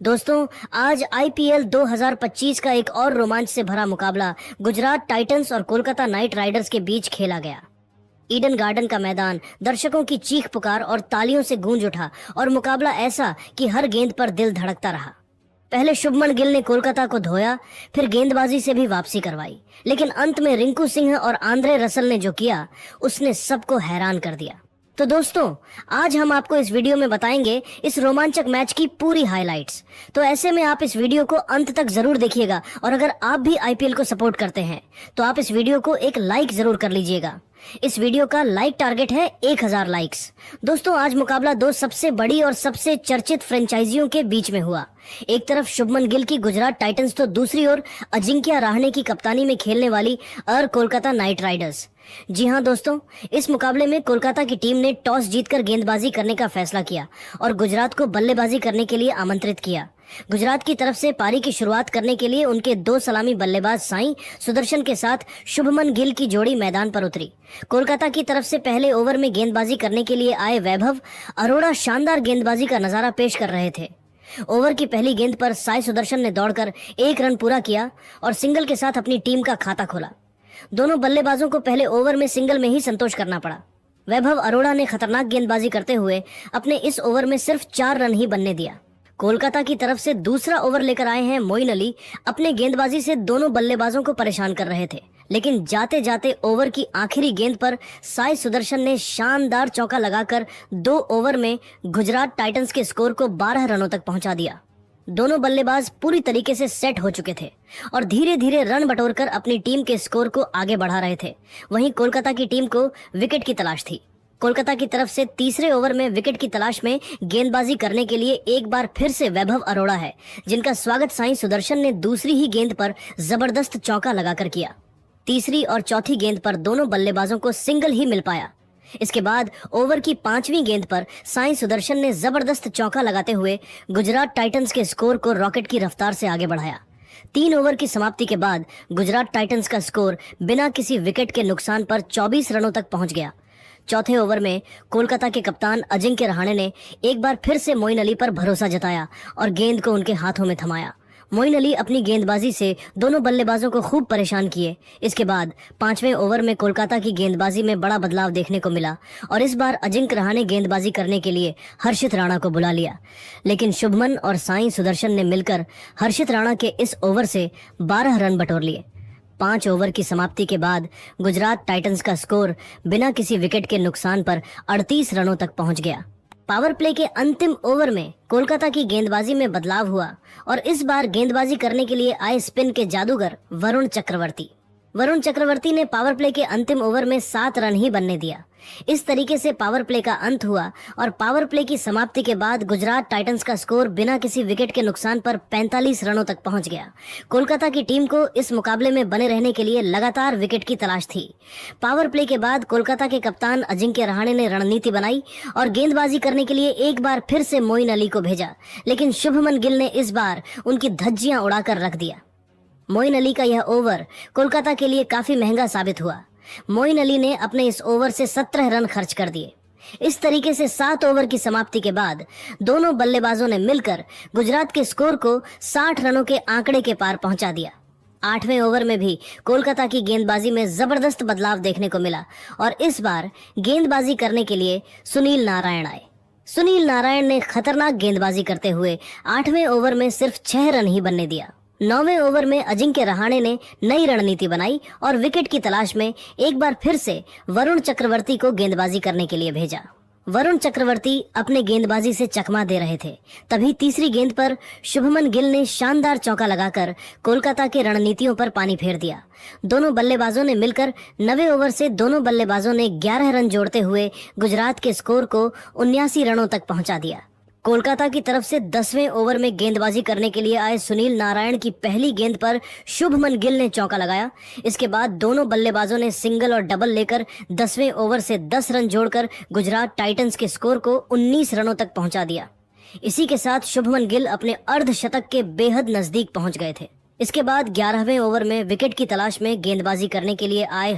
दोस्तों, आज आईपीएल 2025 का एक और रोमांच से भरा मुकाबला गुजरात टाइटंस और कोलकाता नाइट राइडर्स के बीच खेला गया। ईडन गार्डन का मैदान दर्शकों की चीख पुकार और तालियों से गूंज उठा और मुकाबला ऐसा कि हर गेंद पर दिल धड़कता रहा। पहले शुभमन गिल ने कोलकाता को धोया, फिर गेंदबाजी से भी वापसी करवाई, लेकिन अंत में रिंकू सिंह और आंद्रे रसल ने जो किया उसने सबको हैरान कर दिया। तो दोस्तों, आज हम आपको इस वीडियो में बताएंगे इस रोमांचक मैच की पूरी हाइलाइट्स। तो ऐसे में आप इस वीडियो को अंत तक जरूर देखिएगा और अगर आप भी आईपीएल को सपोर्ट करते हैं तो आप इस वीडियो को एक लाइक जरूर कर लीजिएगा। इस वीडियो का लाइक टारगेट है 1000 लाइक्स। दोस्तों, आज मुकाबला दो सबसे बड़ी और सबसे चर्चित फ्रेंचाइजियों के बीच में हुआ। एक तरफ शुभमन गिल की गुजरात टाइटंस तो दूसरी ओर अजिंक्य रहाणे की कप्तानी में खेलने वाली कोलकाता नाइट राइडर्स। जी हाँ दोस्तों, इस मुकाबले में कोलकाता की टीम ने टॉस जीतकर गेंदबाजी करने का फैसला किया और गुजरात को बल्लेबाजी करने के लिए आमंत्रित किया। गुजरात की तरफ से पारी की शुरुआत करने के लिए उनके दो सलामी बल्लेबाज साई सुदर्शन के साथ शुभमन गिल की जोड़ी मैदान पर उतरी। कोलकाता की तरफ से पहले ओवर में गेंदबाजी करने के लिए आए वैभव अरोड़ा शानदार गेंदबाजी का नजारा पेश कर रहे थे। ओवर की पहली गेंद पर साई सुदर्शन ने दौड़कर 1 रन पूरा किया और सिंगल के साथ अपनी टीम का खाता खोला। दोनों बल्लेबाजों को पहले ओवर में सिंगल में ही संतोष करना पड़ा। वैभव अरोड़ा ने खतरनाक गेंदबाजी करते हुए अपने इस ओवर में सिर्फ 4 रन ही बनने दिया। कोलकाता की तरफ से दूसरा ओवर लेकर आए हैं मोइन अली। अपने गेंदबाजी से दोनों बल्लेबाजों को परेशान कर रहे थे, लेकिन जाते जाते ओवर की आखिरी गेंद पर साई सुदर्शन ने शानदार चौका लगाकर 2 ओवर में गुजरात टाइटंस के स्कोर को 12 रनों तक पहुंचा दिया। दोनों बल्लेबाज पूरी तरीके से सेट हो चुके थे और धीरे धीरे रन बटोरकर अपनी टीम के स्कोर को आगे बढ़ा रहे थे। वहीं कोलकाता की टीम को विकेट की तलाश थी। कोलकाता की तरफ से तीसरे ओवर में विकेट की तलाश में गेंदबाजी करने के लिए एक बार फिर से वैभव अरोड़ा है, जिनका स्वागत साई सुदर्शन ने दूसरी ही गेंद पर जबरदस्त चौका लगाकर किया। तीसरी और चौथी गेंद पर दोनों बल्लेबाजों को सिंगल ही मिल पाया। इसके बाद ओवर की 5वीं गेंद पर साई सुदर्शन ने जबरदस्त चौका लगाते हुए गुजरात टाइटंस के स्कोर को रॉकेट की रफ्तार से आगे बढ़ाया। 3 ओवर की समाप्ति के बाद गुजरात टाइटंस का स्कोर बिना किसी विकेट के नुकसान पर 24 रनों तक पहुंच गया। चौथे ओवर में कोलकाता के कप्तान अजिंक्य रहाणे ने एक बार फिर से मोइन अली पर भरोसा जताया और गेंद को उनके हाथों में थमाया। मोइन अली अपनी गेंदबाजी से दोनों बल्लेबाजों को खूब परेशान किए। इसके बाद 5वें ओवर में कोलकाता की गेंदबाजी में बड़ा बदलाव देखने को मिला और इस बार अजिंक्य रहाणे गेंदबाजी करने के लिए हर्षित राणा को बुला लिया, लेकिन शुभमन और साई सुदर्शन ने मिलकर हर्षित राणा के इस ओवर से 12 रन बटोर लिए। 5 ओवर की समाप्ति के बाद गुजरात टाइटंस का स्कोर बिना किसी विकेट के नुकसान पर 38 रनों तक पहुंच गया। पावर प्ले के अंतिम ओवर में कोलकाता की गेंदबाजी में बदलाव हुआ और इस बार गेंदबाजी करने के लिए आए स्पिन के जादूगर वरुण चक्रवर्ती ने पावर प्ले के अंतिम ओवर में 7 रन ही बनने दिया। इस तरीके से पावर प्ले का अंत हुआ और पावर प्ले की समाप्ति के बाद गुजरात टाइटंस का स्कोर बिना किसी विकेट के नुकसान पर 45 रनों तक पहुंच गया। कोलकाता की टीम को इस मुकाबले में बने रहने के लिए लगातार विकेट की तलाश थी। पावर प्ले के बाद कोलकाता के कप्तान अजिंक्य रहाणे ने रणनीति बनाई और गेंदबाजी करने के लिए एक बार फिर से मोइन अली को भेजा, लेकिन शुभमन गिल ने इस बार उनकी धज्जियां उड़ाकर रख दिया। मोइन अली का यह ओवर कोलकाता के लिए काफी महंगा साबित हुआ। मोइन अली ने अपने इस ओवर से 17 रन खर्च कर दिए। इस तरीके से 7 ओवर की समाप्ति के बाद दोनों बल्लेबाजों ने मिलकर गुजरात के स्कोर को 60 रनों के आंकड़े के पार पहुंचा दिया। 8वें ओवर में भी कोलकाता की गेंदबाजी में जबरदस्त बदलाव देखने को मिला और इस बार गेंदबाजी करने के लिए सुनील नारायण आए। सुनील नारायण ने खतरनाक गेंदबाजी करते हुए 8वें ओवर में सिर्फ 6 रन ही बनने दिया। 9वें ओवर में अजिंक्य रहाणे ने नई रणनीति बनाई और विकेट की तलाश में एक बार फिर से वरुण चक्रवर्ती को गेंदबाजी करने के लिए भेजा। वरुण चक्रवर्ती अपने गेंदबाजी से चकमा दे रहे थे। तभी तीसरी गेंद पर शुभमन गिल ने शानदार चौका लगाकर कोलकाता के रणनीतियों पर पानी फेर दिया। दोनों बल्लेबाजों ने मिलकर 9वें ओवर से दोनों बल्लेबाजों ने 11 रन जोड़ते हुए गुजरात के स्कोर को 79 रनों तक पहुंचा दिया। कोलकाता की तरफ से 10वें ओवर में गेंदबाजी करने के लिए आए सुनील नारायण की पहली गेंद पर शुभमन गिल ने चौका लगाया। इसके बाद दोनों बल्लेबाजों ने सिंगल और डबल लेकर 10वें ओवर से 10 रन जोड़कर गुजरात टाइटंस के स्कोर को 19 रनों तक पहुंचा दिया। इसी के साथ शुभमन गिल अपने अर्धशतक के बेहद नजदीक पहुंच गए थे। इसके बाद 11वें ओवर में विकेट की तलाश में गेंदबाजी करने के लिए आए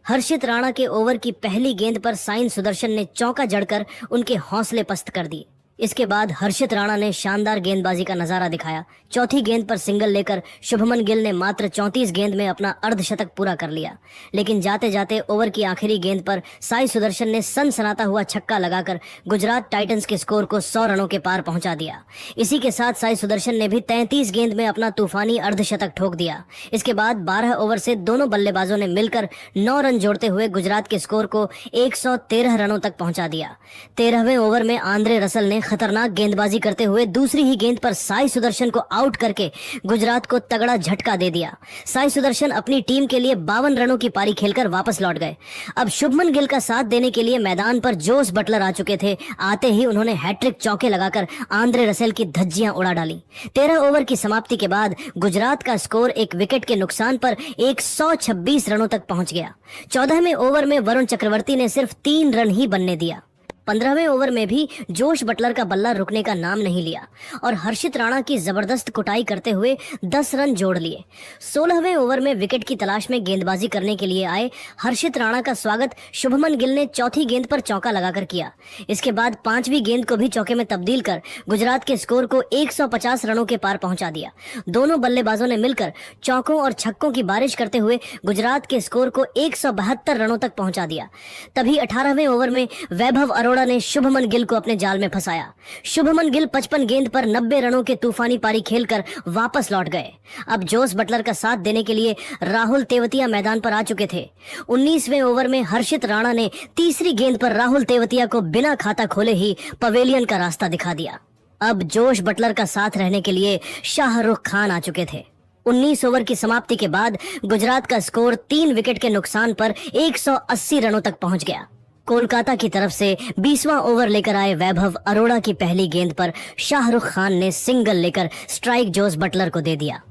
हर्षित राणा के ओवर की पहली गेंद पर साई सुदर्शन ने चौका जड़कर उनके हौसले पस्त कर दिए। इसके बाद हर्षित राणा ने शानदार गेंदबाजी का नजारा दिखाया। चौथी गेंद पर सिंगल लेकर शुभमन गिल ने मात्र 34 गेंद में अपना अर्धशतक पूरा कर लिया। लेकिन जाते जाते ओवर की आखिरी गेंद पर साई सुदर्शन ने सनसनाता हुआ छक्का लगाकर गुजरात टाइटंस के स्कोर को 100 रनों के पार पहुंचा दिया। इसी के साथ साई सुदर्शन ने भी 33 गेंद में अपना तूफानी अर्धशतक ठोक दिया। इसके बाद 12 ओवर से दोनों बल्लेबाजों ने मिलकर 9 रन जोड़ते हुए गुजरात के स्कोर को 113 रनों तक पहुंचा दिया। 13वें ओवर में आंद्रे रसल ने खतरनाक गेंदबाजी करते हुए दूसरी ही गेंद पर साई सुदर्शन को आउट करके गुजरात को तगड़ा झटका दे दिया। साई सुदर्शन अपनी टीम के लिए 52 रनों की पारी खेलकर वापस लौट गए। अब शुभमन गिल का साथ देने के लिए मैदान पर जोस बटलर आ चुके थे। आते ही उन्होंने हैट्रिक चौके लगाकर आंद्रे रसेल की धज्जियां उड़ा डाली। 13 ओवर की समाप्ति के बाद गुजरात का स्कोर एक विकेट के नुकसान पर 126 रनों तक पहुंच गया। 14वें ओवर में वरुण चक्रवर्ती ने सिर्फ 3 रन ही बनने दिया। 15वें ओवर में भी जोश बटलर का बल्ला रुकने का नाम नहीं लिया और हर्षित राणा की जबरदस्त कुटाई करते हुए 10 रन जोड़ लिए। 16वें ओवर में विकेट की तलाश में गेंदबाजी करने के लिए आए हर्षित राणा का स्वागत शुभमन गिल ने चौथी गेंद पर चौका लगाकर किया। इसके बाद 5वीं गेंद को भी चौके में तब्दील कर गुजरात के स्कोर को 150 रनों के पार पहुंचा दिया। दोनों बल्लेबाजों ने मिलकर चौकों और छक्कों की बारिश करते हुए गुजरात के स्कोर को 172 रनों तक पहुंचा दिया। तभी 18वें ओवर में वैभव अरोड़ा ने शुभमन गिल को अपने जाल में फंसाया। शुभमन गिल 55 गेंद पर 90 रनों के तूफानी पारी खेलकर वापस लौट गए। अब जोस बटलर का साथ देने के लिए राहुल तेवतिया मैदान पर आ चुके थे। 19वें ओवर में हर्षित राणा ने तीसरी गेंद पर राहुल तेवतिया को बिना खाता खोले ही पवेलियन का रास्ता दिखा दिया। अब जोश बटलर का साथ रहने के लिए शाहरुख खान आ चुके थे। 19 ओवर की समाप्ति के बाद गुजरात का स्कोर 3 विकेट के नुकसान पर 180 रनों तक पहुंच गया। कोलकाता की तरफ से 20वां ओवर लेकर आए वैभव अरोड़ा की पहली गेंद पर शाहरुख खान ने सिंगल लेकर स्ट्राइक जोस बटलर को दे दिया।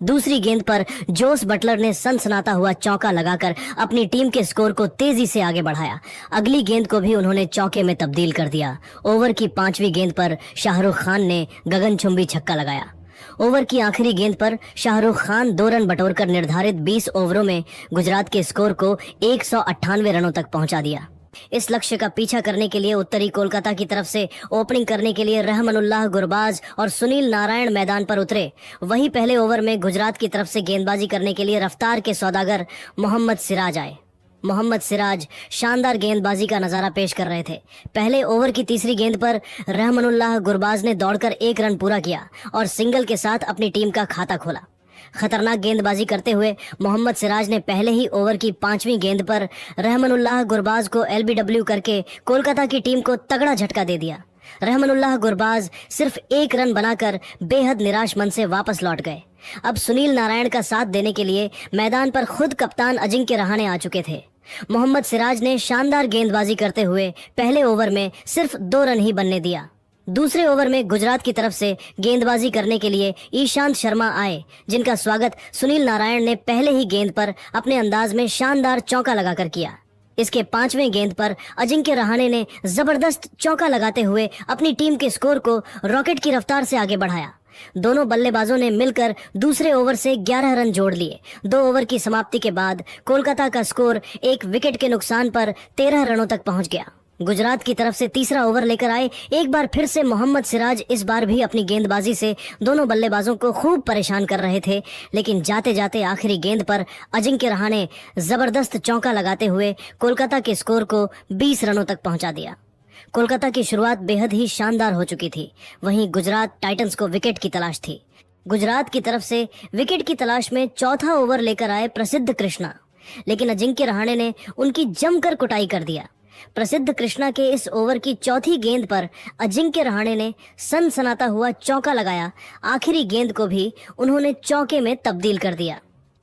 दूसरी गेंद पर जोस बटलर ने सनसनाता हुआ चौका लगाकर अपनी टीम के स्कोर को तेजी से आगे बढ़ाया। अगली गेंद को भी उन्होंने चौके में तब्दील कर दिया। ओवर की 5वीं गेंद पर शाहरुख खान ने गगनचुंबी छक्का लगाया। ओवर की आखिरी गेंद पर शाहरुख खान 2 रन बटोरकर निर्धारित 20 ओवरों में गुजरात के स्कोर को 198 रनों तक पहुंचा दिया। इस लक्ष्य का पीछा करने के लिए उत्तरी कोलकाता की तरफ से ओपनिंग करने के लिए रहमनुल्लाह गुरबाज और सुनील नारायण मैदान पर उतरे। वहीं पहले ओवर में गुजरात की तरफ से गेंदबाजी करने के लिए रफ्तार के सौदागर मोहम्मद सिराज आए। मोहम्मद सिराज शानदार गेंदबाजी का नजारा पेश कर रहे थे। पहले ओवर की तीसरी गेंद पर रहमनुल्लाह गुरबाज ने दौड़कर 1 रन पूरा किया और सिंगल के साथ अपनी टीम का खाता खोला। खतरनाक गेंदबाजी करते हुए मोहम्मद सिराज ने पहले ही ओवर की 5वीं गेंद पर रहमनुल्लाह गुरबाज को एलबीडब्ल्यू करके कोलकाता की टीम को तगड़ा झटका दे दिया। रहमनुल्लाह गुरबाज सिर्फ 1 रन बनाकर बेहद निराश मन से वापस लौट गए। अब सुनील नारायण का साथ देने के लिए मैदान पर खुद कप्तान अजिंक्य रहाणे आ चुके थे। मोहम्मद सिराज ने शानदार गेंदबाजी करते हुए पहले ओवर में सिर्फ 2 रन ही बनने दिया। दूसरे ओवर में गुजरात की तरफ से गेंदबाजी करने के लिए ईशांत शर्मा आए, जिनका स्वागत सुनील नारायण ने पहले ही गेंद पर अपने अंदाज में शानदार चौका लगाकर किया। इसके 5वें गेंद पर अजिंक्य रहाणे ने जबरदस्त चौका लगाते हुए अपनी टीम के स्कोर को रॉकेट की रफ्तार से आगे बढ़ाया। दोनों बल्लेबाजों ने मिलकर दूसरे ओवर से 11 रन जोड़ लिए। 2 ओवर की समाप्ति के बाद कोलकाता का स्कोर 1 विकेट के नुकसान पर 13 रनों तक पहुंच गया। गुजरात की तरफ से तीसरा ओवर लेकर आए एक बार फिर से मोहम्मद सिराज इस बार भी अपनी गेंदबाजी से दोनों बल्लेबाजों को खूब परेशान कर रहे थे, लेकिन जाते जाते आखिरी गेंद पर अजिंक्य रहाणे जबरदस्त चौका लगाते हुए कोलकाता के स्कोर को 20 रनों तक पहुंचा दिया। कोलकाता की शुरुआत बेहद ही शानदार हो चुकी थी। वहीं गुजरात टाइटंस को विकेट की तलाश थी। गुजरात की तरफ से विकेट की तलाश में चौथा ओवर लेकर आए प्रसिद्ध कृष्णा, लेकिन अजिंक्य रहाणे ने उनकी जमकर कुटाई कर दिया। प्रसिद्ध कृष्णा के इस ओवर की चौथी गेंद पर अजिंक्य रहाणे ने सनसनाता हुआ चौका लगाया। आखिरी गेंद को भी उन्होंने चौके में तब्दील कर दिया।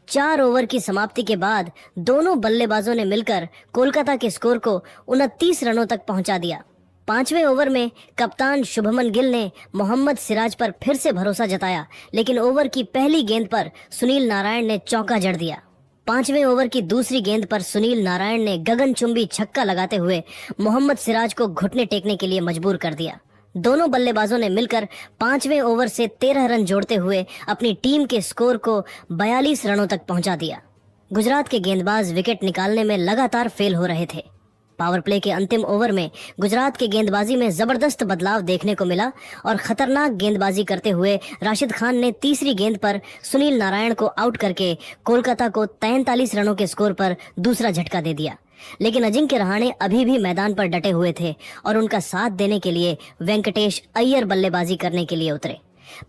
4 ओवर की समाप्ति के बाद दोनों बल्लेबाजों ने मिलकर कोलकाता के स्कोर को 29 रनों तक पहुंचा दिया। 5वें ओवर में कप्तान शुभमन गिल ने मोहम्मद सिराज पर फिर से भरोसा जताया, लेकिन ओवर की पहली गेंद पर सुनील नारायण ने चौका जड़ दिया। 5वें ओवर की दूसरी गेंद पर सुनील नारायण ने गगनचुंबी छक्का लगाते हुए मोहम्मद सिराज को घुटने टेकने के लिए मजबूर कर दिया। दोनों बल्लेबाजों ने मिलकर 5वें ओवर से 13 रन जोड़ते हुए अपनी टीम के स्कोर को 42 रनों तक पहुंचा दिया। गुजरात के गेंदबाज विकेट निकालने में लगातार फेल हो रहे थे। पावर प्ले के अंतिम ओवर में गुजरात के गेंदबाजी में जबरदस्त बदलाव देखने को मिला और खतरनाक गेंदबाजी करते हुए राशिद खान ने तीसरी गेंद पर सुनील नारायण को आउट करके कोलकाता को 43 रनों के स्कोर पर दूसरा झटका दे दिया। लेकिन अजिंक्य रहाणे अभी भी मैदान पर डटे हुए थे और उनका साथ देने के लिए वेंकटेश अय्यर बल्लेबाजी करने के लिए उतरे।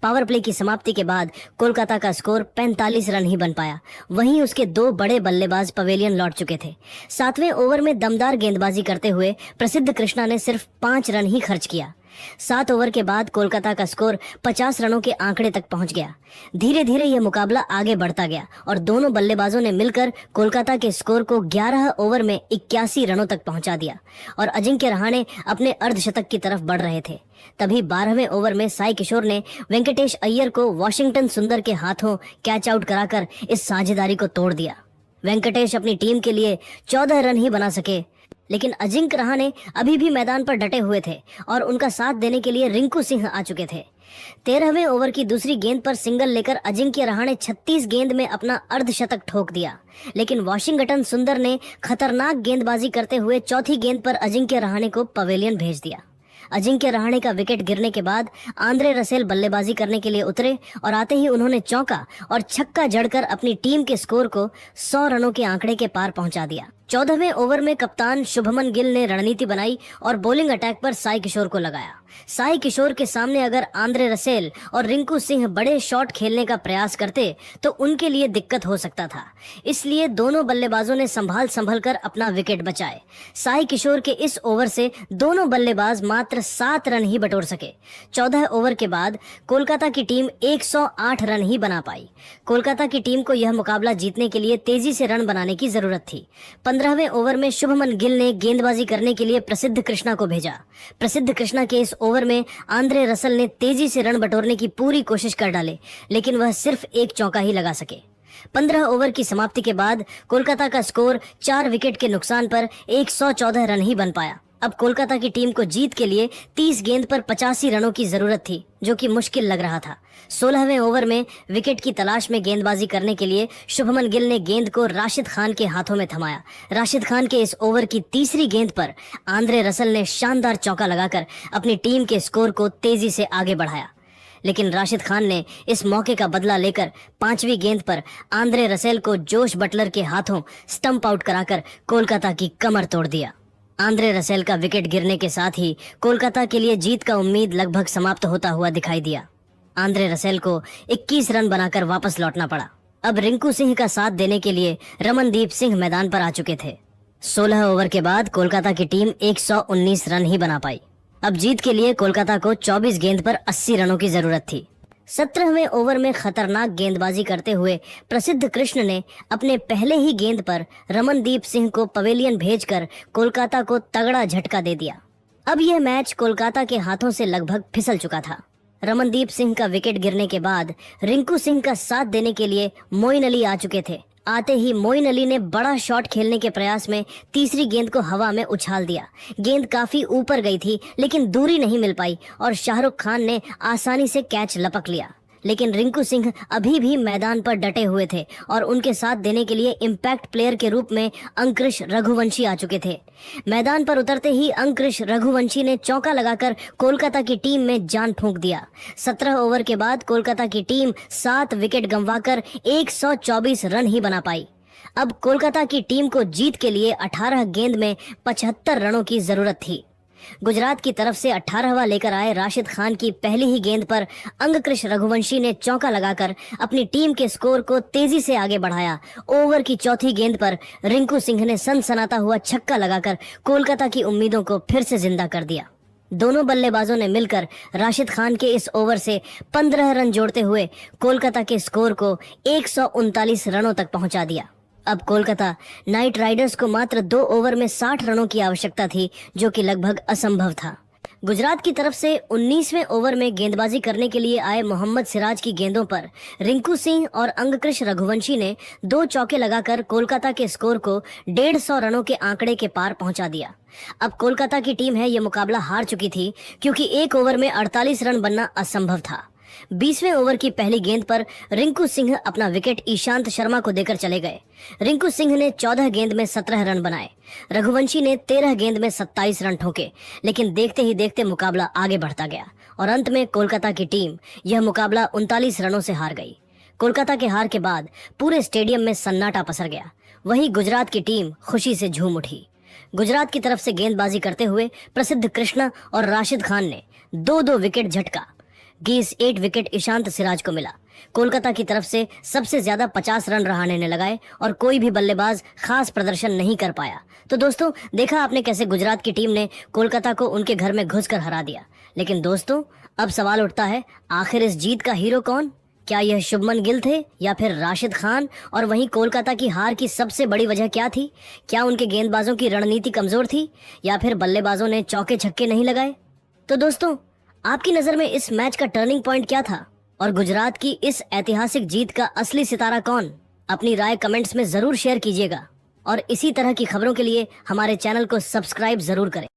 पावर प्ले की समाप्ति के बाद कोलकाता का स्कोर 45 रन ही बन पाया। वहीं उसके दो बड़े बल्लेबाज पवेलियन लौट चुके थे। 7वें ओवर में दमदार गेंदबाजी करते हुए प्रसिद्ध कृष्णा ने सिर्फ 5 रन ही खर्च किया। 7 ओवर के बाद कोलकाता का स्कोर 50 रनों के आंकड़े तक पहुंच गया। धीरे धीरे यह मुकाबला आगे बढ़ता गया और दोनों बल्लेबाजों ने मिलकर कोलकाता के स्कोर को 11 ओवर में 81 रनों तक पहुंचा दिया और अजिंक्य रहाणे अपने अर्धशतक की तरफ बढ़ रहे थे। तभी 12वें ओवर में साई किशोर ने वेंकटेश अय्यर को वॉशिंगटन सुंदर के हाथों कैच आउट कराकर इस साझेदारी को तोड़ दिया। वेंकटेश अपनी टीम के लिए 14 रन ही बना सके, लेकिन अजिंक्य रहाणे अभी भी मैदान पर डटे हुए थे और उनका साथ देने के लिए रिंकू सिंह आ चुके थे। 13वें ओवर की दूसरी गेंद पर सिंगल लेकर अजिंक्य रहाणे 36 गेंद में अपना अर्धशतक ठोक दिया, लेकिन वॉशिंगटन सुंदर ने खतरनाक गेंदबाजी करते हुए चौथी गेंद पर अजिंक्य रहाणे को पवेलियन भेज दिया। अजिंक्य रहाणे का विकेट गिरने के बाद आंद्रे रसेल बल्लेबाजी करने के लिए उतरे और आते ही उन्होंने चौका और छक्का जड़कर अपनी टीम के स्कोर को 100 रनों के आंकड़े के पार पहुंचा दिया। 14वें ओवर में कप्तान शुभमन गिल ने रणनीति बनाई और बॉलिंग अटैक पर साई किशोर को लगाया। साई किशोर के सामने अगर आंद्रे रसेल और रिंकू सिंह बड़े शॉट खेलने का प्रयास करते तो उनके लिए दिक्कत हो सकता था, इसलिए दोनों बल्लेबाजों ने संभल कर अपना विकेट बचाए। साई किशोर के इस ओवर से दोनों बल्लेबाज मात्र 7 रन ही बटोर सके। 14 ओवर के बाद कोलकाता की टीम 108 रन ही बना पाई। कोलकाता की टीम को यह मुकाबला जीतने के लिए तेजी से रन बनाने की जरूरत थी। 15वें ओवर में शुभमन गिल ने गेंदबाजी करने के लिए प्रसिद्ध कृष्णा को भेजा। प्रसिद्ध कृष्णा के इस ओवर में आंद्रे रसल ने तेजी से रन बटोरने की पूरी कोशिश कर डाले, लेकिन वह सिर्फ एक चौका ही लगा सके। 15 ओवर की समाप्ति के बाद कोलकाता का स्कोर 4 विकेट के नुकसान पर 114 रन ही बन पाया। अब कोलकाता की टीम को जीत के लिए 30 गेंद पर 85 रनों की जरूरत थी, जो कि मुश्किल लग रहा था। 16वें ओवर में विकेट की तलाश में गेंदबाजी करने के लिए शुभमन गिल ने गेंद को राशिद खान के हाथों में थमाया। राशिद खान के इस ओवर की तीसरी गेंद पर आंद्रे रसल ने शानदार चौका लगाकर अपनी टीम के स्कोर को तेजी से आगे बढ़ाया, लेकिन राशिद खान ने इस मौके का बदला लेकर 5वीं गेंद पर आंद्रे रसेल को जोश बटलर के हाथों स्टंप आउट कराकर कोलकाता की कमर तोड़ दिया। आंद्रे रसेल का विकेट गिरने के साथ ही कोलकाता के लिए जीत का उम्मीद लगभग समाप्त होता हुआ दिखाई दिया। आंद्रे रसेल को 21 रन बनाकर वापस लौटना पड़ा। अब रिंकू सिंह का साथ देने के लिए रमनदीप सिंह मैदान पर आ चुके थे। 16 ओवर के बाद कोलकाता की टीम 119 रन ही बना पाई। अब जीत के लिए कोलकाता को 24 गेंद पर 80 रनों की जरूरत थी। 17वें ओवर में खतरनाक गेंदबाजी करते हुए प्रसिद्ध कृष्ण ने अपने पहले ही गेंद पर रमनदीप सिंह को पवेलियन भेजकर कोलकाता को तगड़ा झटका दे दिया। अब यह मैच कोलकाता के हाथों से लगभग फिसल चुका था। रमनदीप सिंह का विकेट गिरने के बाद रिंकू सिंह का साथ देने के लिए मोइन अली आ चुके थे। आते ही मोइन अली ने बड़ा शॉट खेलने के प्रयास में तीसरी गेंद को हवा में उछाल दिया। गेंद काफी ऊपर गई थी, लेकिन दूरी नहीं मिल पाई और शाहरुख खान ने आसानी से कैच लपक लिया। लेकिन रिंकू सिंह अभी भी मैदान पर डटे हुए थे और उनके साथ देने के लिए इम्पैक्ट प्लेयर के रूप में अंकुरिश रघुवंशी आ चुके थे। मैदान पर उतरते ही अंकुरिश रघुवंशी ने चौका लगाकर कोलकाता की टीम में जान फूंक दिया। 17 ओवर के बाद कोलकाता की टीम 7 विकेट गंवाकर 124 रन ही बना पाई। अब कोलकाता की टीम को जीत के लिए 18 गेंद में 75 रनों की जरूरत थी। गुजरात की तरफ से 18वां लेकर आए राशिद खान की पहली ही गेंद पर अंकुरिश रघुवंशी ने चौका लगाकर अपनी टीम के स्कोर को तेजी से आगे बढ़ाया। ओवर की चौथी गेंद पर रिंकू सिंह ने सनसनाता हुआ छक्का लगाकर कोलकाता की उम्मीदों को फिर से जिंदा कर दिया। दोनों बल्लेबाजों ने मिलकर राशिद खान के इस ओवर से 15 रन जोड़ते हुए कोलकाता के स्कोर को 139 रनों तक पहुंचा दिया। अब कोलकाता नाइट राइडर्स को मात्र 2 ओवर में 60 रनों की आवश्यकता थी, जो कि लगभग असंभव था। गुजरात की तरफ से 19वें ओवर में गेंदबाजी करने के लिए आए मोहम्मद सिराज की गेंदों पर रिंकू सिंह और अंकुरिश रघुवंशी ने 2 चौके लगाकर कोलकाता के स्कोर को 150 रनों के आंकड़े के पार पहुंचा दिया। अब कोलकाता की टीम है ये मुकाबला हार चुकी थी, क्योंकि एक ओवर में 48 रन बनना असंभव था। 20वें ओवर की पहली गेंद पर रिंकू सिंह अपना विकेट ईशांत शर्मा को देकर चले गए। रिंकू सिंह ने 14 गेंद में 17 रन बनाए। रघुवंशी ने 13 गेंद में 27 रन ठोके, लेकिन देखते ही देखते मुकाबला आगे बढ़ता गया और अंत में कोलकाता की टीम यह मुकाबला 39 रनों से हार गई। कोलकाता के हार के बाद पूरे स्टेडियम में सन्नाटा पसर गया। वहीं गुजरात की टीम खुशी से झूम उठी। गुजरात की तरफ से गेंदबाजी करते हुए प्रसिद्ध कृष्णा और राशिद खान ने 2-2 विकेट झटका। 8 विकेट ईशांत सिराज को मिला। कोलकाता की तरफ से सबसे ज्यादा 50 रन रहाणे ने लगाए और कोई भी बल्लेबाज खास प्रदर्शन नहीं कर पाया। तो दोस्तों, देखा आपने कैसे गुजरात की टीम ने कोलकाता को उनके घर में घुसकर हरा दिया। लेकिन दोस्तों, अब सवाल उठता है, आखिर इस जीत का हीरो कौन? क्या यह शुभमन गिल थे या फिर राशिद खान? और वहीं कोलकाता की हार की सबसे बड़ी वजह क्या थी? क्या उनके गेंदबाजों की रणनीति कमजोर थी या फिर बल्लेबाजों ने चौके छक्के नहीं लगाए? तो दोस्तों, आपकी नजर में इस मैच का टर्निंग पॉइंट क्या था और गुजरात की इस ऐतिहासिक जीत का असली सितारा कौन? अपनी राय कमेंट्स में जरूर शेयर कीजिएगा और इसी तरह की खबरों के लिए हमारे चैनल को सब्सक्राइब जरूर करें।